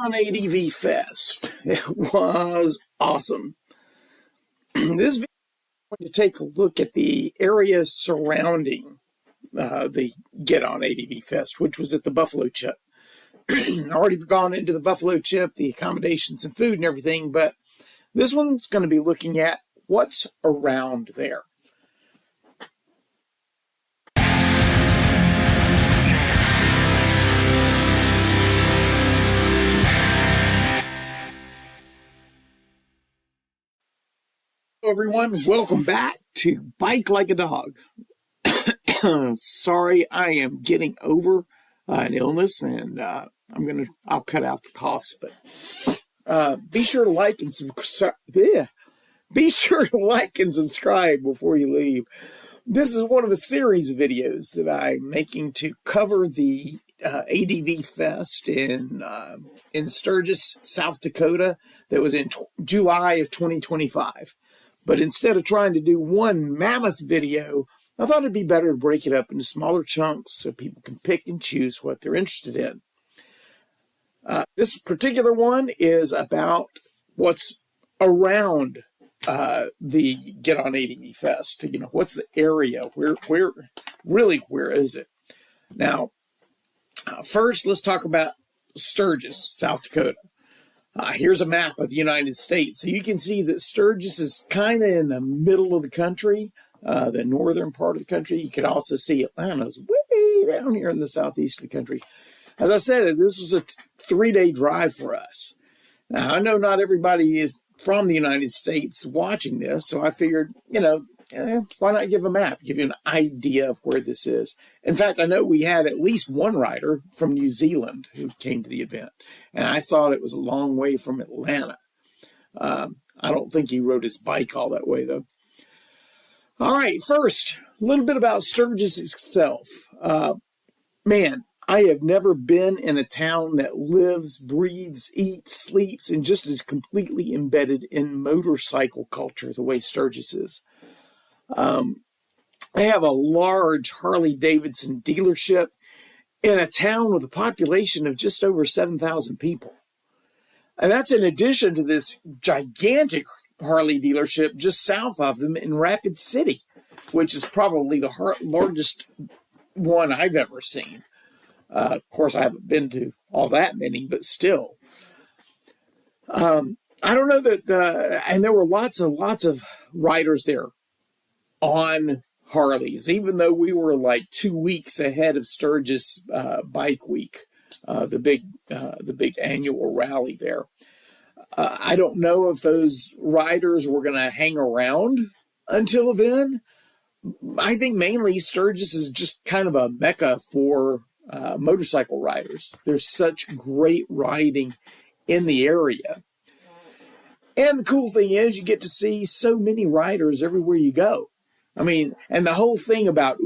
On ADV Fest. It was awesome. This video, I'm going to take a look at the area surrounding the Get On ADV Fest, which was at the Buffalo Chip. Already gone into the Buffalo Chip, the accommodations and food and everything, but this one's going to be looking at what's around there. Hello everyone, welcome back to Bike Like a Dog. Sorry, I am getting over an illness, and I'll cut out the coughs, but be sure to like and subscribe. Be sure to like and subscribe before you leave. This is one of a series of videos that I'm making to cover the ADV Fest in Sturgis, South Dakota. That was in July of 2025. But instead of trying to do one mammoth video, I thought it'd be better to break it up into smaller chunks so people can pick and choose what they're interested in. This particular one is about what's around the Get On ADV Fest. You know, what's the area? Where is it? Now, first, let's talk about Sturgis, South Dakota. Here's a map of the United States. So you can see that Sturgis is kind of in the middle of the country, the northern part of the country. You can also see Atlanta's way down here in the southeast of the country. As I said, this was a 3-day drive for us. Now, I know not everybody is from the United States watching this, so I figured, why not give a map, give you an idea of where this is. In fact, I know we had at least one rider from New Zealand who came to the event, and I thought it was a long way from Atlanta. I don't think he rode his bike all that way, though. All right, first, a little bit about Sturgis itself. Man, I have never been in a town that lives, breathes, eats, sleeps, and just is completely embedded in motorcycle culture the way Sturgis is. They have a large Harley-Davidson dealership in a town with a population of just over 7,000 people. And that's in addition to this gigantic Harley dealership just south of them in Rapid City, which is probably the largest one I've ever seen. Of course, I haven't been to all that many, but still. I don't know that, and there were lots of riders there on Harleys, even though we were like 2 weeks ahead of Sturgis Bike Week, the big annual rally there. I don't know if those riders were going to hang around until then. I think mainly Sturgis is just kind of a mecca for motorcycle riders. There's such great riding in the area. And the cool thing is you get to see so many riders everywhere you go. I mean, and the whole thing about,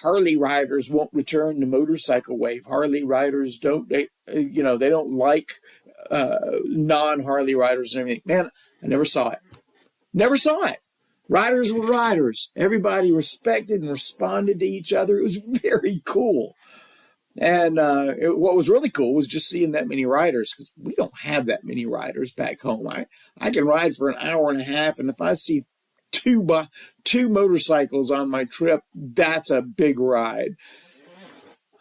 Harley riders won't return the motorcycle wave. Harley riders they don't like non-Harley riders and everything. Man, I never saw it. Never saw it. Riders were riders. Everybody respected and responded to each other. It was very cool. And what was really cool was just seeing that many riders, because we don't have that many riders back home. I can ride for an hour and a half, and if I see two motorcycles on my trip, that's a big ride.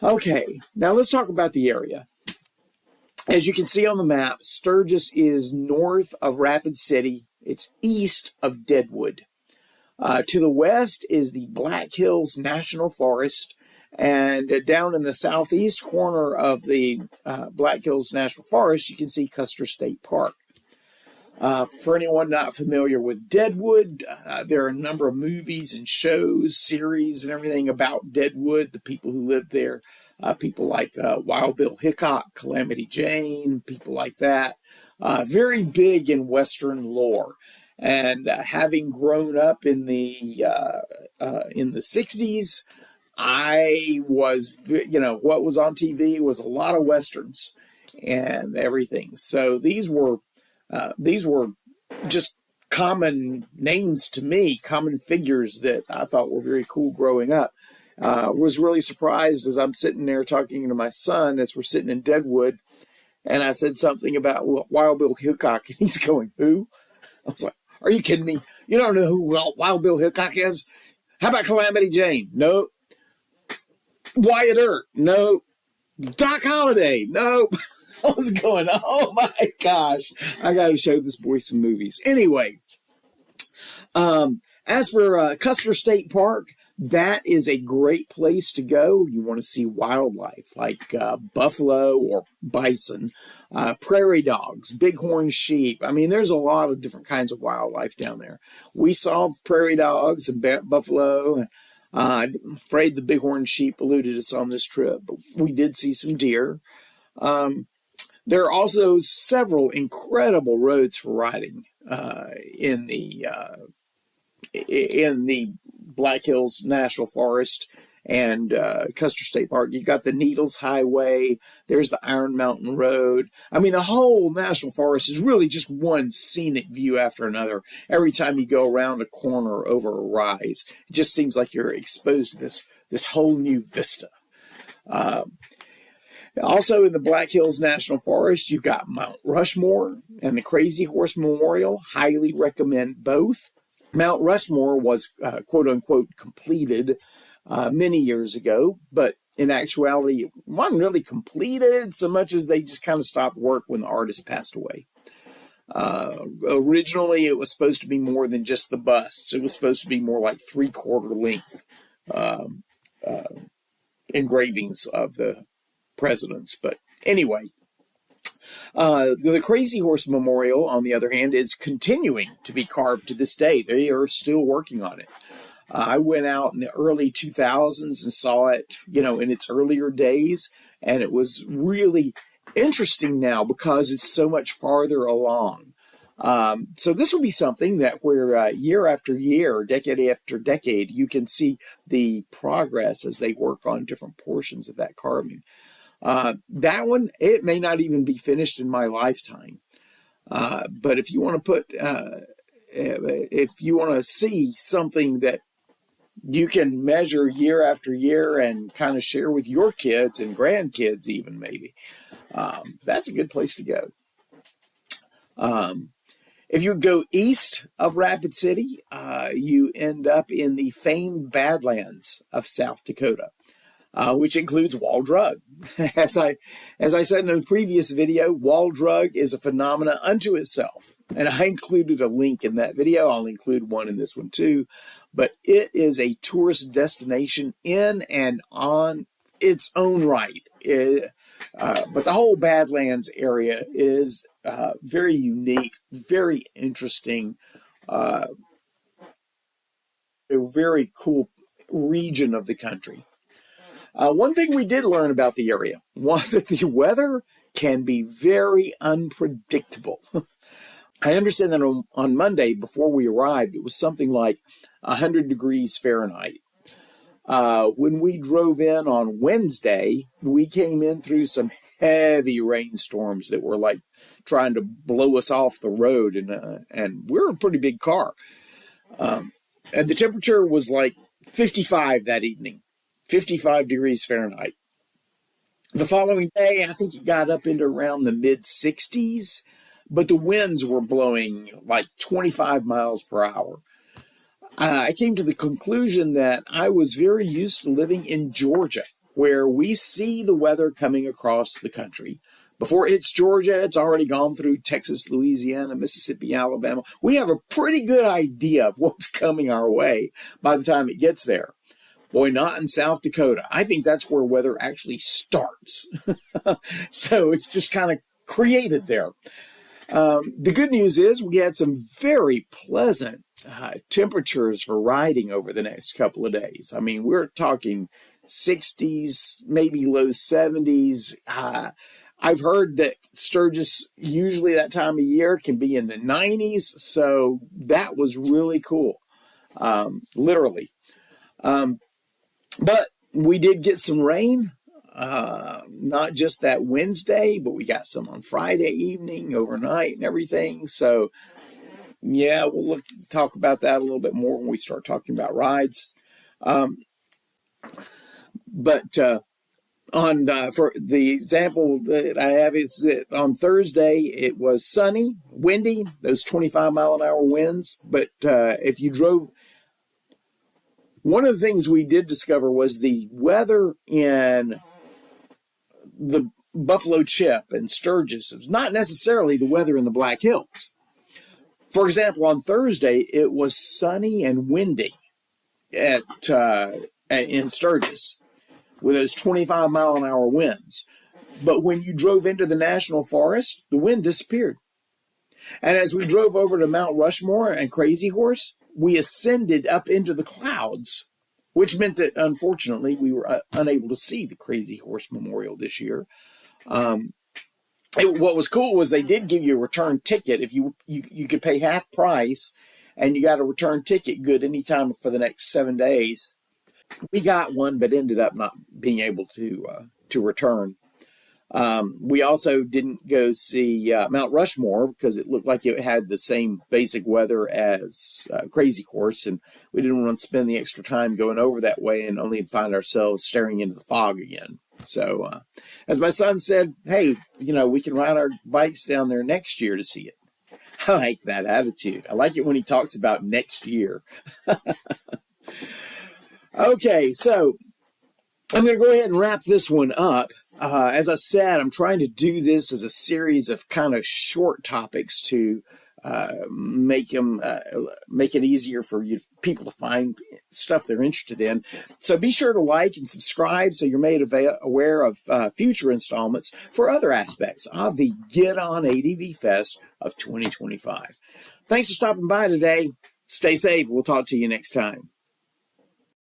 Okay, now let's talk about the area. As you can see on the map, Sturgis is north of Rapid City. It's east of Deadwood. To the west is the Black Hills National Forest, and down in the southeast corner of the Black Hills National Forest, you can see Custer State Park. For anyone not familiar with Deadwood, there are a number of movies and shows, series, and everything about Deadwood, the people who lived there, people like Wild Bill Hickok, Calamity Jane, people like that. Very big in Western lore. And having grown up in the 60s, I was, what was on TV was a lot of Westerns and everything. So these were just common names to me, common figures that I thought were very cool growing up. Was really surprised as I'm sitting there talking to my son as we're sitting in Deadwood, And I said something about Wild Bill Hickok, and he's going, who? I was like, are you kidding me? You don't know who Wild Bill Hickok is? How about Calamity Jane? No. Wyatt Earp? No. Doc Holliday? No. I was going, oh my gosh, I got to show this boy some movies. Anyway, as for Custer State Park, that is a great place to go. You want to see wildlife like buffalo or bison, prairie dogs, bighorn sheep. I mean, there's a lot of different kinds of wildlife down there. We saw prairie dogs and buffalo. I'm afraid the bighorn sheep eluded us on this trip, but we did see some deer. There are also several incredible roads for riding in the Black Hills National Forest and Custer State Park. You got the Needles Highway. There's the Iron Mountain Road. I mean, the whole National Forest is really just one scenic view after another. Every time you go around a corner over a rise, it just seems like you're exposed to this whole new vista. Also in the Black Hills National Forest, you've got Mount Rushmore and the Crazy Horse Memorial. Highly recommend both. Mount Rushmore was quote-unquote completed many years ago, but in actuality, it wasn't really completed so much as they just kind of stopped work when the artist passed away. Originally, it was supposed to be more than just the busts. It was supposed to be more like 3/4 length engravings of the presidents. But anyway, the Crazy Horse Memorial, on the other hand, is continuing to be carved to this day. They are still working on it. I went out in the early 2000s and saw it, in its earlier days, and it was really interesting now because it's so much farther along. So this will be something that where year after year, decade after decade, you can see the progress as they work on different portions of that carving. That one, it may not even be finished in my lifetime. But if you want to if you want to see something that you can measure year after year and kind of share with your kids and grandkids even maybe, that's a good place to go. If you go east of Rapid City, you end up in the famed Badlands of South Dakota. Which includes Wall Drug. As I said in a previous video, Wall Drug is a phenomena unto itself. And I included a link in that video. I'll include one in this one too. But it is a tourist destination in and on its own right. But the whole Badlands area is very unique, very interesting, a very cool region of the country. One thing we did learn about the area was that the weather can be very unpredictable. I understand that on Monday, before we arrived, it was something like 100 degrees Fahrenheit. When we drove in on Wednesday, we came in through some heavy rainstorms that were like trying to blow us off the road, and we're a pretty big car. And the temperature was like 55 that evening. 55 degrees Fahrenheit. The following day, I think it got up into around the mid-60s, but the winds were blowing like 25 miles per hour. I came to the conclusion that I was very used to living in Georgia, where we see the weather coming across the country. Before it hits Georgia, it's already gone through Texas, Louisiana, Mississippi, Alabama. We have a pretty good idea of what's coming our way by the time it gets there. Boy, not in South Dakota. I think that's where weather actually starts. So it's just kind of created there. The good news is we had some very pleasant temperatures for riding over the next couple of days. I mean, we're talking 60s, maybe low 70s. I've heard that Sturgis, usually that time of year, can be in the 90s. So that was really cool, literally. But we did get some rain, not just that Wednesday, but we got some on Friday evening, overnight, and everything. So, yeah, we'll talk about that a little bit more when we start talking about rides. But for the example that I have, is that on Thursday it was sunny, windy, those 25-mile-an-hour winds. But if you drove, one of the things we did discover was the weather in the Buffalo Chip and Sturgis is not necessarily the weather in the Black Hills. For example, on Thursday it was sunny and windy in Sturgis, with those 25-mile-an-hour winds. But when you drove into the National Forest, the wind disappeared. And as we drove over to Mount Rushmore and Crazy Horse, we ascended up into the clouds, which meant that, unfortunately, we were unable to see the Crazy Horse Memorial this year. What was cool was they did give you a return ticket. If you could pay half price, and you got a return ticket good anytime for the next 7 days. We got one, but ended up not being able to return. We also didn't go see Mount Rushmore because it looked like it had the same basic weather as Crazy Horse, and we didn't want to spend the extra time going over that way and only find ourselves staring into the fog again. So, as my son said, hey, we can ride our bikes down there next year to see it. I like that attitude. I like it when he talks about next year. Okay, so I'm going to go ahead and wrap this one up. As I said, I'm trying to do this as a series of kind of short topics to make it easier for people to find stuff they're interested in. So be sure to like and subscribe so you're made aware of future installments for other aspects of the Get On ADV Fest of 2025. Thanks for stopping by today. Stay safe. We'll talk to you next time.